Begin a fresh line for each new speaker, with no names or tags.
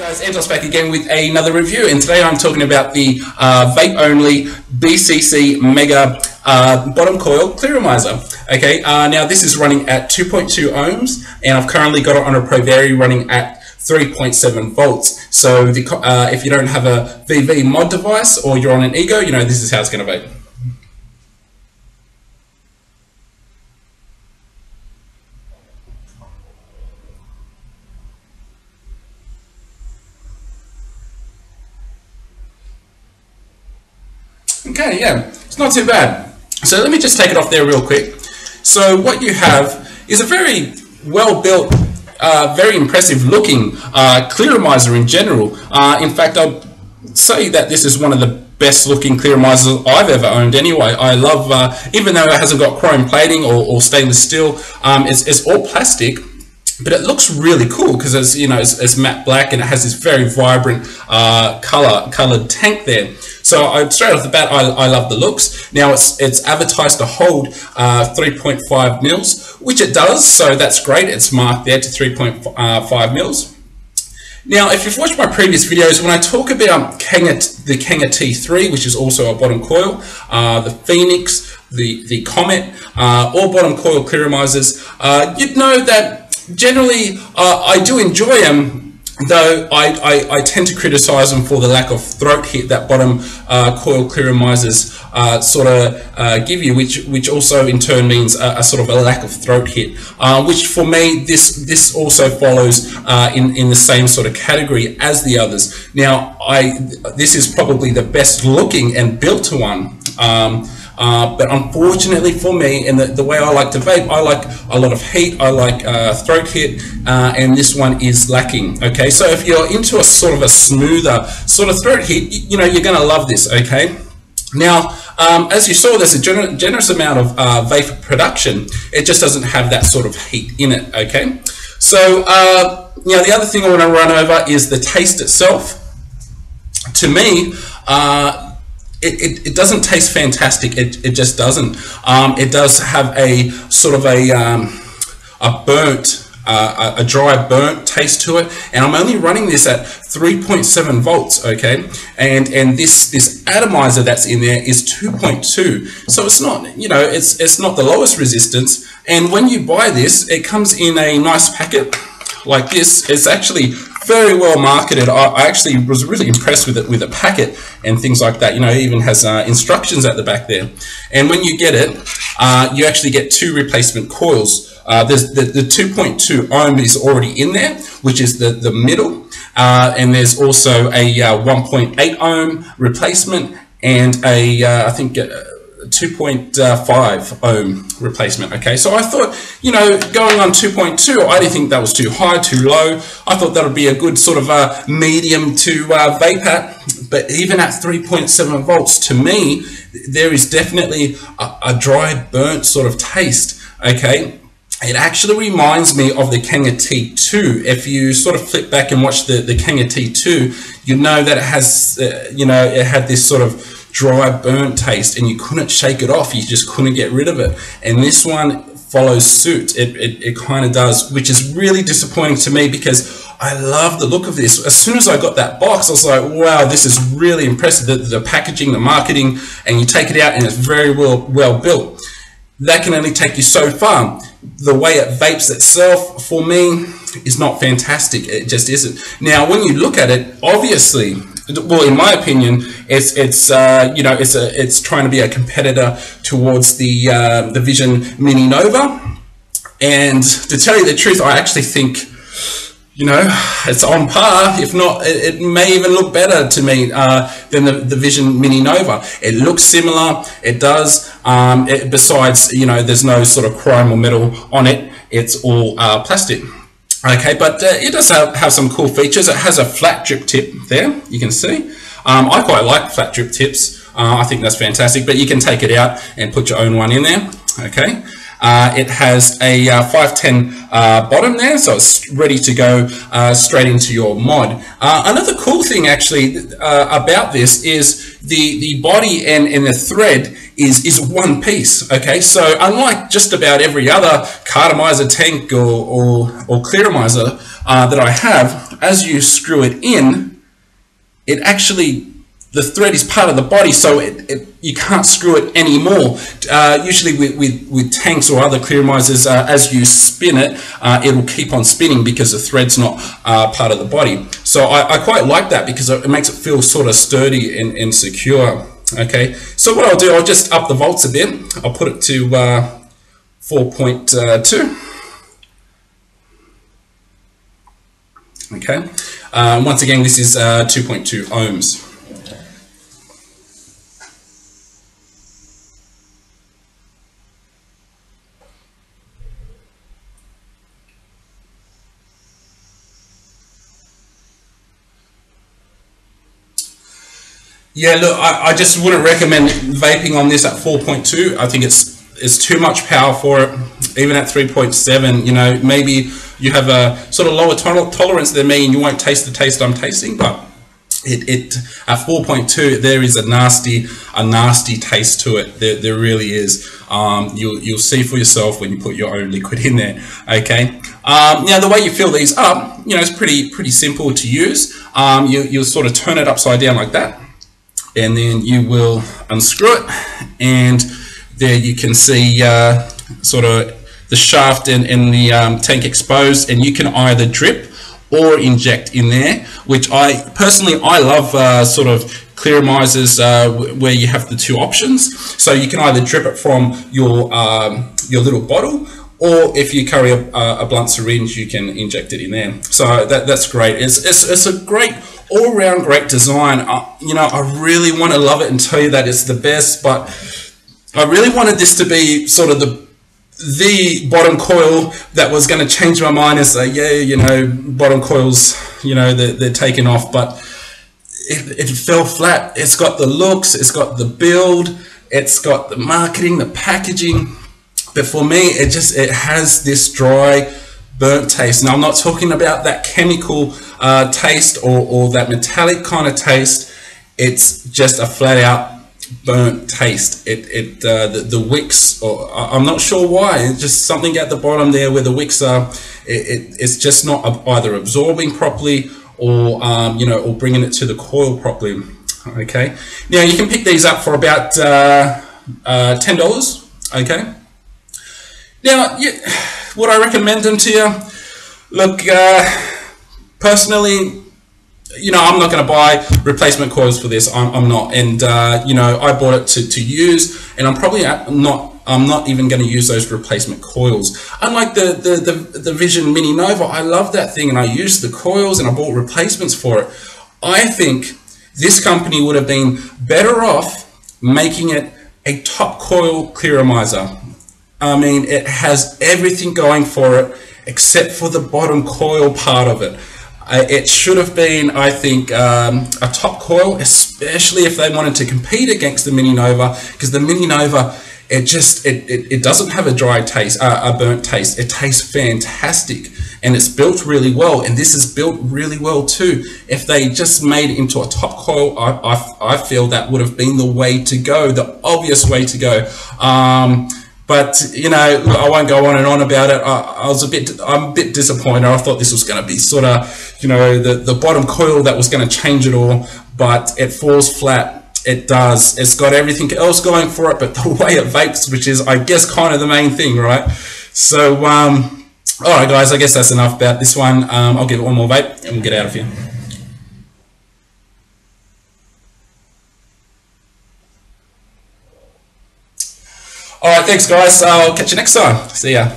Guys, ANTOSS back again with another review, and today I'm talking about the Vapeonly BCC Mega bottom coil clearomizer. Okay, now this is running at 2.2 ohms, and I've currently got it on a ProVary running at 3.7 volts. So if you don't have a VV mod device or you're on an Ego, you know this is how it's going to vape. Okay, yeah, it's not too bad. So let me just take it off there real quick. So what you have is a very well built, very impressive looking clearomizer in general. In fact, I'd say that this is one of the best looking clearomizers I've ever owned anyway. I love, even though it hasn't got chrome plating or stainless steel, it's all plastic. But it looks really cool because it's, you know, it's matte black and it has this very vibrant colored tank there. So straight off the bat, I love the looks. Now it's advertised to hold 3.5 mils, which it does. So that's great. It's marked there to 3.5 mils. Now, if you've watched my previous videos, when I talk about the Kanga T3, which is also a bottom coil, the Phoenix, the Comet, all bottom coil clearomizers, you'd know that generally, I do enjoy them, though I tend to criticize them for the lack of throat hit that bottom coil clearomizers sort of give you, which also in turn means a sort of a lack of throat hit, which for me, this also follows in the same sort of category as the others. Now, this is probably the best looking and built one. But unfortunately for me, and the way I like to vape, I like a lot of heat, I like throat hit, and this one is lacking. Okay, so if you're into a sort of a smoother sort of throat hit, you know, you're going to love this. Okay, now as you saw, there's a generous amount of vapor production. It just doesn't have that sort of heat in it. Okay, so you know, the other thing I want to run over is the taste itself. To me, it doesn't taste fantastic. It just doesn't. It does have a sort of a dry burnt taste to it, and I'm only running this at 3.7 volts. Okay, and this atomizer that's in there is 2.2, so it's not, you know, it's not the lowest resistance. And when you buy this, it comes in a nice packet like this. It's actually very well marketed. I actually was really impressed with it, with the packet and things like that. You know, it even has instructions at the back there. And when you get it, you actually get 2 replacement coils. There's the 2.2 ohm is already in there, which is the middle. And there's also a 1.8 ohm replacement and a I think 2.5 ohm replacement. Okay, so I thought, you know, going on 2.2, I didn't think that was too high, too low. I thought that would be a good sort of a medium to vape at. But even at 3.7 volts, to me, there is definitely a dry, burnt sort of taste. Okay, it actually reminds me of the Kanga T2. If you sort of flip back and watch the Kanga T2, you know that it has, you know, it had this sort of dry, burnt taste, and you couldn't shake it off. You just couldn't get rid of it. And this one follows suit. It kind of does, which is really disappointing to me because I love the look of this. As soon as I got that box, I was like, wow, this is really impressive. The packaging, the marketing, and you take it out and it's very well built. That can only take you so far. The way it vapes itself, for me, is not fantastic. It just isn't. Now, when you look at it, obviously, well, in my opinion, it's you know, it's trying to be a competitor towards the Vision Mini Nova. And to tell you the truth, I actually think, you know, it's on par. If not, it may even look better to me than the Vision Mini Nova. It looks similar. It does. Besides, you know, there's no sort of chrome or metal on it. It's all plastic. Okay, but it does have some cool features. It has a flat drip tip there, you can see. I quite like flat drip tips. I think that's fantastic, but you can take it out and put your own one in there. Okay. It has a 510 bottom there, so it's ready to go straight into your mod. Another cool thing actually about this is the body and the thread is one piece. Okay, so unlike just about every other cartomizer tank or clearomizer that I have, as you screw it in, it actually, the thread is part of the body, so you can't screw it anymore. Usually with tanks or other clearomizers, as you spin it, it'll keep on spinning because the thread's not part of the body. So I quite like that because it makes it feel sort of sturdy and secure. Okay, so what I'll do, I'll just up the volts a bit. I'll put it to 4.2. Okay, once again, this is 2.2 ohms. Yeah, look, I just wouldn't recommend vaping on this at 4.2. I think it's too much power for it. Even at 3.7, you know, maybe you have a sort of lower tolerance than me and you won't taste the taste I'm tasting, but it at 4.2 there is a nasty taste to it. There really is. You'll see for yourself when you put your own liquid in there. Okay. Now the way you fill these up, you know, it's pretty simple to use. You'll sort of turn it upside down like that, and then you will unscrew it, and there you can see sort of the shaft and the tank exposed, and you can either drip or inject in there, which I personally love sort of clearomizers where you have the two options. So you can either drip it from your little bottle, or if you carry a blunt syringe, you can inject it in there. So that's great. It's a great all-round great design. You know, I really want to love it and tell you that it's the best, but I really wanted this to be sort of the bottom coil that was going to change my mind and say, yeah, you know, bottom coils, you know, they're taken off, but it fell flat. It's got the looks, it's got the build, it's got the marketing, the packaging, but for me, it has this dry, burnt taste. Now, I'm not talking about that chemical taste or that metallic kind of taste. It's just a flat out burnt taste. The wicks, or I'm not sure why, it's just something at the bottom there where the wicks are, it's just not either absorbing properly or you know, or bringing it to the coil properly. Okay, now you can pick these up for about $10. Okay, now would I recommend them to you? Look, personally, you know, I'm not going to buy replacement coils for this. I'm not, and you know, I bought it to use, and I'm probably not. I'm not even going to use those replacement coils. Unlike the Vision Mini Nova, I love that thing, and I used the coils, and I bought replacements for it. I think this company would have been better off making it a top coil clearomizer. I mean, it has everything going for it except for the bottom coil part of it. It should have been, I think, a top coil, especially if they wanted to compete against the Mini Nova, because the Mini Nova, it doesn't have a dry taste, a burnt taste. It tastes fantastic, and it's built really well, and this is built really well too. If they just made it into a top coil, I feel that would have been the way to go, the obvious way to go. But you know, I won't go on and on about it. I'm a bit disappointed. I thought this was going to be sort of, you know, the bottom coil that was going to change it all, but it falls flat. It does. It's got everything else going for it, but the way it vapes, which is, I guess, kind of the main thing, right? So, all right, guys, I guess that's enough about this one. I'll give it one more vape and we'll get out of here. All right, thanks, guys. I'll catch you next time. See ya.